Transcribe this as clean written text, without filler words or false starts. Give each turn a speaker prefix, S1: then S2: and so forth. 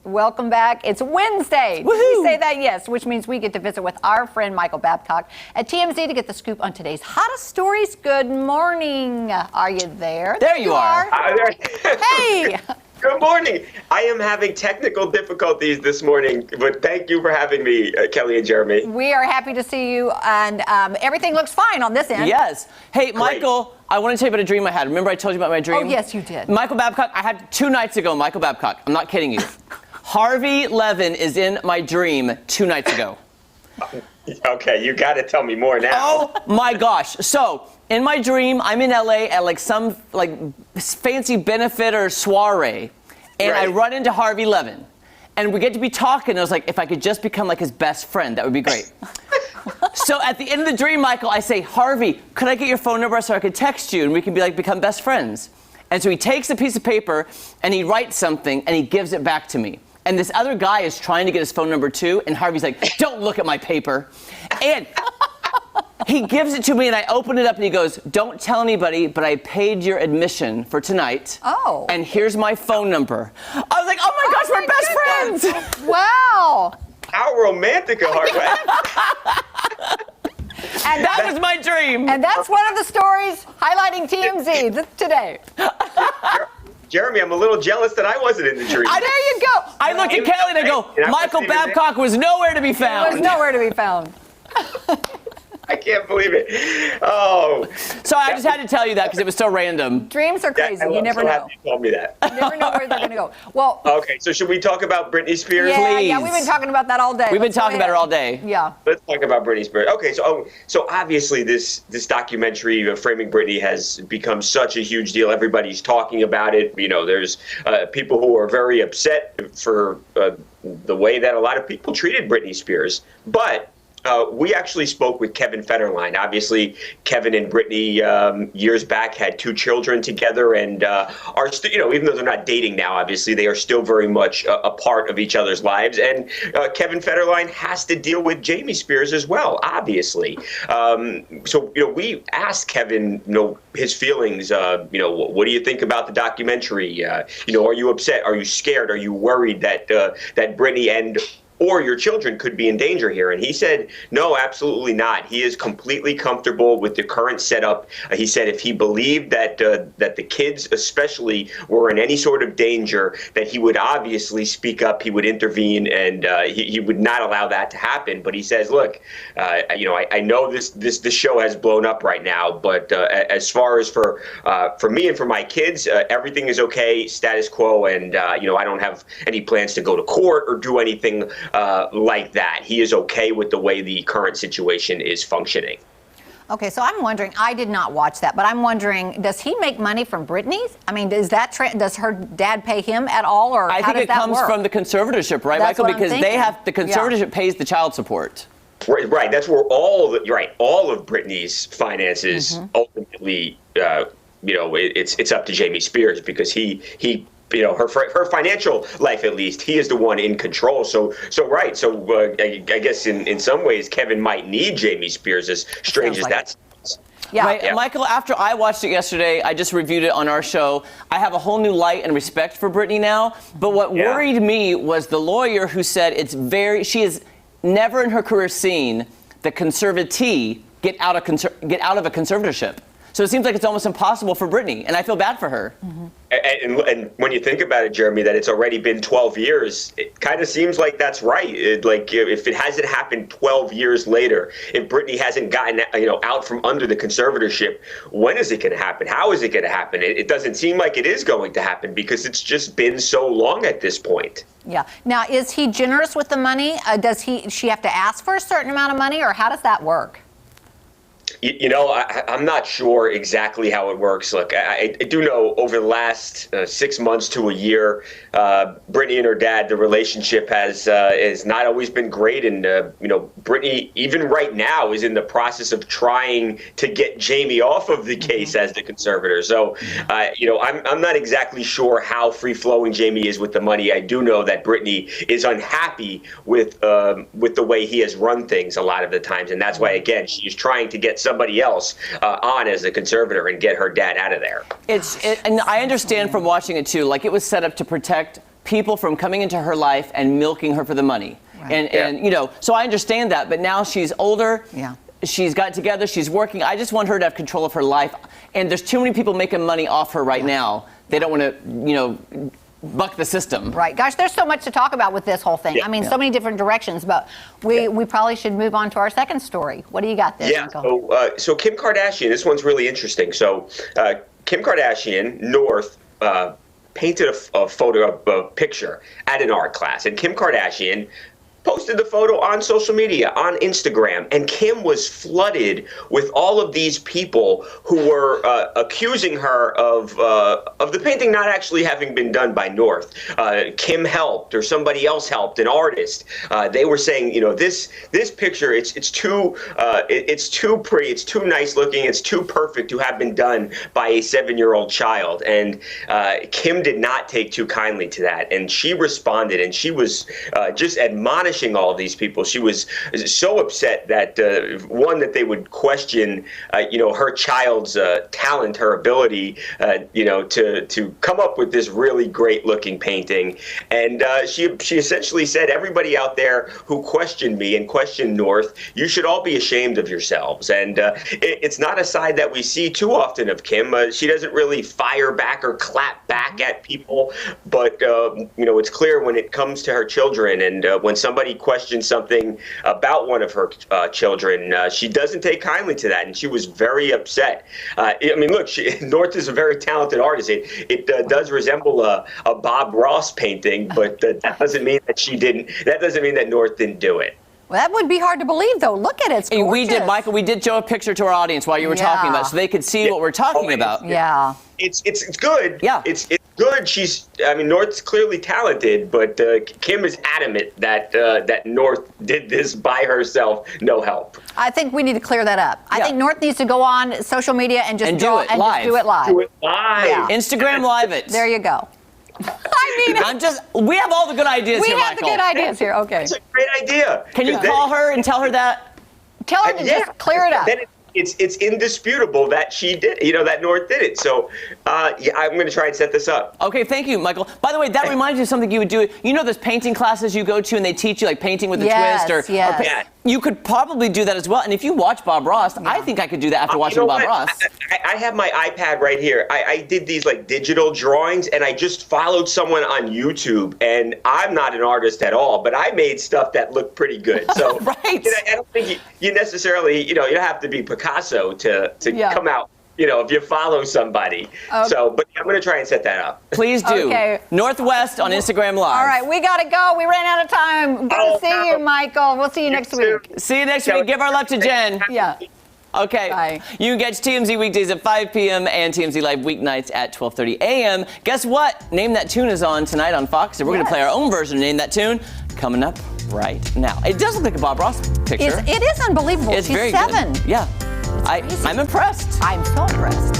S1: Welcome back. It's Wednesday. Did we say that? Yes, which means we get to visit with our friend Michael Babcock at TMZ to get the scoop on today's hottest stories. Good morning. Are you there?
S2: There you are.
S1: Hey.
S3: Good morning. I am having technical difficulties this morning, but thank you for having me, Kelly and Jeremy.
S1: We are happy to see you, and everything looks fine on this end.
S2: Yes. Hey, Michael, I want to tell you about a dream I had. Remember I told you about my dream?
S1: Oh, yes, you did.
S2: Michael Babcock, I had 2 nights ago, Michael Babcock. I'm not kidding you. Harvey Levin is in my dream 2 nights ago.
S3: Okay, you got to tell me more now.
S2: Oh, my gosh. So, in my dream, I'm in LA at some fancy benefit or soiree, and I run into Harvey Levin, and we get to be talking, and I was like, if I could just become his best friend, that would be great. So at the end of the dream, Michael, I say, Harvey, could I get your phone number so I could text you and we can become best friends? And so he takes a piece of paper and he writes something and he gives it back to me. And this other guy is trying to get his phone number too, and Harvey's like, don't look at my paper. And he gives it to me, and I open it up, and he goes, don't tell anybody, but I paid your admission for tonight.
S1: Oh.
S2: And here's my phone number. I was like, oh my gosh, we're best friends.
S1: Wow.
S3: How romantic a heart.
S1: And
S2: that was my dream.
S1: And that's one of the stories highlighting TMZ today.
S3: Jeremy, I'm a little jealous that I wasn't in the dream.
S1: There you go.
S2: I look at Kelly and I go, Michael Babcock was nowhere to be found.
S1: Was nowhere to be found.
S3: I can't believe it. Oh.
S2: So I just had to tell you that because it was so random.
S1: Dreams are crazy. You never know.
S3: Happy you told me that.
S1: You never know where they're going to go. Well.
S3: Okay, so should we talk about Britney Spears?
S1: Yeah, we've been talking about that all day.
S2: We've been talking about her all day.
S1: Yeah.
S3: Let's talk about Britney Spears. Okay, so obviously this documentary, Framing Britney, has become such a huge deal. Everybody's talking about it. You know, there's people who are very upset for the way that a lot of people treated Britney Spears. But we actually spoke with Kevin Federline. Obviously, Kevin and Britney years back had 2 children together, and are still, even though they're not dating now, obviously they are still very much a part of each other's lives. And Kevin Federline has to deal with Jamie Spears as well, obviously. So we asked Kevin, his feelings. What do you think about the documentary? Are you upset? Are you scared? Are you worried that Britney or your children could be in danger here? And he said, no, absolutely not. He is completely comfortable with the current setup. He said if he believed that the kids especially were in any sort of danger, that he would obviously speak up, he would intervene, and he would not allow that to happen. But he says, look, I know this show has blown up right now, but as far as for me and for my kids, everything is okay, status quo, and I don't have any plans to go to court or do anything like that. He is okay with the way the current situation is functioning.
S1: Okay, so I'm wondering, I did not watch that, but I'm wondering, does he make money from Britney's? I mean, does her dad pay him at all, or
S2: I think it comes from the conservatorship, right,
S1: That's
S2: Michael? Because the conservatorship pays the child support.
S3: Right. That's where all of Britney's finances ultimately, it's up to Jamie Spears, because he her financial life, at least, he is the one in control. So I guess in some ways Kevin might need Jamie Spears, as strange as that sounds.
S1: Yeah.
S2: Right. Yeah. Michael, after I watched it yesterday, I just reviewed it on our show. I have a whole new light and respect for Britney now. But what worried me was the lawyer who said she has never in her career seen the conservatee get out of a conservatorship. So it seems like it's almost impossible for Britney, and I feel bad for her.
S1: Mm-hmm.
S3: And when you think about it, Jeremy, that it's already been 12 years, it kind of seems like that's right. If it hasn't happened 12 years later, if Britney hasn't gotten out from under the conservatorship, when is it going to happen? How is it going to happen? It doesn't seem like it is going to happen, because it's just been so long at this point.
S1: Yeah. Now, is he generous with the money? Does she have to ask for a certain amount of money, or how does that work?
S3: I'm not sure exactly how it works. Look, I do know over the last 6 months to a year, Britney and her dad, the relationship has not always been great. And, Britney, even right now, is in the process of trying to get Jamie off of the case as the conservator. So, I'm not exactly sure how free-flowing Jamie is with the money. I do know that Britney is unhappy with the way he has run things a lot of the times. And that's why, again, she's trying to get somebody else on as a conservator and get her dad out of there.
S2: And I understand from watching it too, like it was set up to protect people from coming into her life and milking her for the money.
S1: Right.
S2: And you know, so I understand that, but now she's older.
S1: Yeah.
S2: She's got together, she's working. I just want her to have control of her life. And there's too many people making money off her right now. They don't want to, you know, buck the system.
S1: Right. Gosh, there's so much to talk about with this whole thing. I mean, so many different directions, but we probably should move on to our second story. What do you got there, Michael?
S3: So Kim Kardashian, this one's really interesting. So Kim Kardashian, North, painted a picture at an art class. And Kim Kardashian posted the photo on social media, on Instagram, and Kim was flooded with all of these people who were accusing her of the painting not actually having been done by North. Kim helped, or somebody else helped, an artist. They were saying, you know, this picture, it's too pretty, it's too nice looking, it's too perfect to have been done by a 7-year-old child. And Kim did not take too kindly to that, and she responded, and she was just admonishing all of these people. She was so upset that that they would question, you know, her child's talent, her ability, you know, to come up with this really great looking painting. And she essentially said, everybody out there who questioned me and questioned North, you should all be ashamed of yourselves. And it's not a side that we see too often of Kim. She doesn't really fire back or clap back at people, but you know, it's clear when it comes to her children, and when somebody questions something about one of her children, she doesn't take kindly to that, and she was very upset. I mean, look, North is a very talented artist. It does resemble a Bob Ross painting, but that doesn't mean that she didn't. That doesn't mean that North didn't do it.
S1: Well, that would be hard to believe, though. Look at it. It's gorgeous.
S2: We did, Michael. We did show a picture to our audience while you were talking about it, so they could see what we're talking about.
S1: Yeah.
S3: It's good.
S2: Yeah.
S3: It's good. I mean, North's clearly talented, but Kim is adamant that that North did this by herself, no help.
S1: I think we need to clear that up. I think North needs to go on social media and just
S2: do it live.
S1: Just do it live.
S3: Do it live.
S1: Yeah.
S2: Instagram Live it.
S1: There you go. I mean,
S2: we have all the good ideas
S1: we
S2: here,
S1: have
S2: Michael.
S1: the good ideas here. Okay.
S3: It's a great idea.
S2: Can you call her and tell her that?
S1: Tell her to just clear it up.
S3: Then it's indisputable that she did, you know, that North did it. So yeah, I'm going to try and set this up.
S2: Okay, thank you, Michael. By the way, that reminds me of something you would do. You know those painting classes you go to and they teach you like painting with a twist?
S1: Yes.
S2: You could probably do that as well. And if you watch Bob Ross, I think I could do that after watching Bob Ross.
S3: I have my iPad right here. I did these like digital drawings, and I just followed someone on YouTube. And I'm not an artist at all, but I made stuff that looked pretty good. So
S2: right.
S3: You know, I don't think you necessarily, you know, you don't have to be Picasso to come out. You know, if you follow somebody. So, but I'm going to try and set that up.
S2: Please do.
S1: Okay.
S2: Northwest on Instagram Live.
S1: All right, we got to go. We ran out of time. Good to see you, Michael. We'll see you next week.
S2: See you next week. Give our love to Jen.
S1: Yeah.
S2: Okay.
S1: Bye.
S2: You can catch TMZ weekdays at 5 p.m. and TMZ Live weeknights at 12:30 a.m. Guess what? Name That Tune is on tonight on Fox, and we're going to play our own version of Name That Tune coming up right now. It does look like a Bob Ross picture.
S1: It is unbelievable.
S2: It's
S1: She's
S2: very
S1: 7.
S2: good. Yeah. I'm impressed.
S1: I'm so impressed.